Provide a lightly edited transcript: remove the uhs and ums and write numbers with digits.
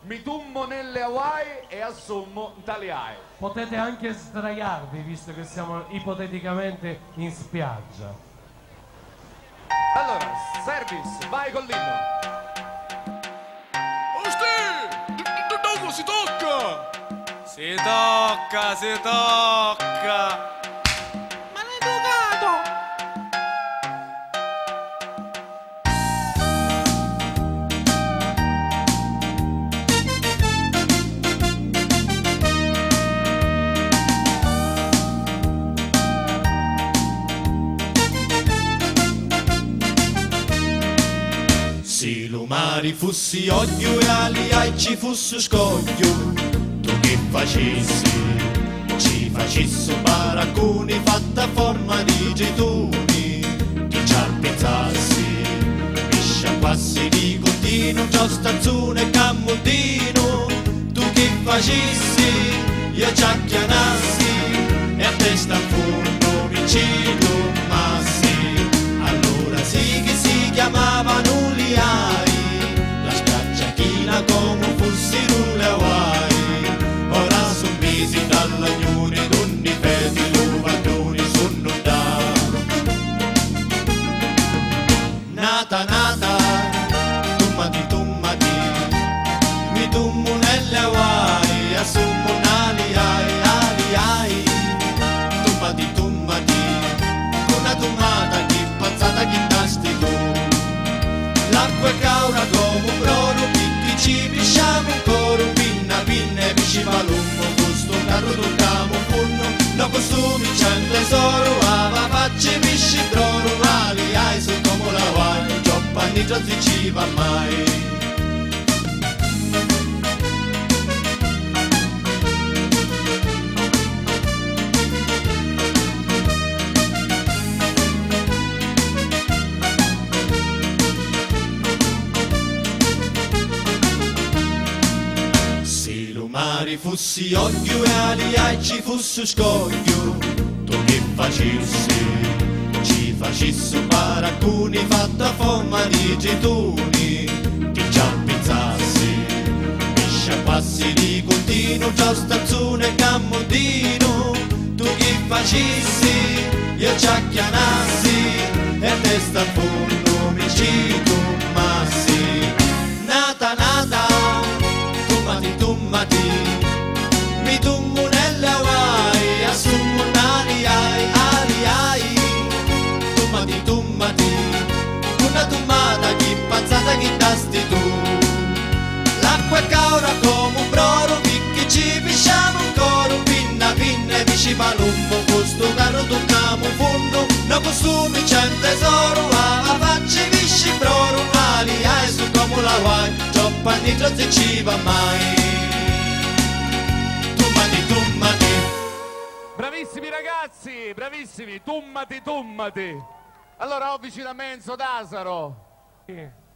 mi tummo nelle Hawaii e assummo tali AI. Potete anche sdraiarvi, visto che siamo ipoteticamente in spiaggia. Allora, service, vai con l'inno. Dopo si tocca! Si tocca, si tocca! Maleducato! Se l'umari fossi odio e ali ai ci fosse scoglio, tu che facessi? Ci facessi un baraccone fatta a forma di gettoni, che ci pensassi, mi sciacquassi di continuo, già stazione e cammondino, tu che facessi? Io ci acchianassi e a testa a fondo mi ci massi, allora sì che si chiamavano la spiaggia come fossero le Hawaii, ora son mesi dall'agnone d'ogni feti luvagnoni sono da nata nata tummati mi tummo nelle Hawaii assumo nali ai tummati una tummata che pazzata che tasti tu. L'acqua è caura come un broro, picchi ci pisciamo un coro, pinna e pisci palummo, questo carro tocchiamo un punno, no costumi c'è un tesoro, ava facci pisci broro, ali ai su come la vai, gioppa ni giozzi ci va mai. Mari fossi odio e ali ai ci fosse scoglio, tu che facessi? Ci facessi un baraccone fatta a forma di gettoni, che già pensassi, mi sciacquassi di continuo, già stazione e cammondino, tu che facessi? Io ci acchianassi e a testa al fondo mi ci massi, nata nata tummati, mi tummo nelle Hawaii, assumo nali ai, tummati, una tummata che pazzata che tasti tu. L'acqua è caura come un broro, picchi ci pisciamo un coro, pinna e pisci palumbo, questo carro tocchiamo un fondo, no costumi c'è un tesoro, ava facci pisci broro, ali ai su come la Hawaii, gioppa ni trozzi ci va mai. Bravissimi ragazzi, bravissimi, tummati. Allora ho vicino a me Enzo D'Asaro. Sì.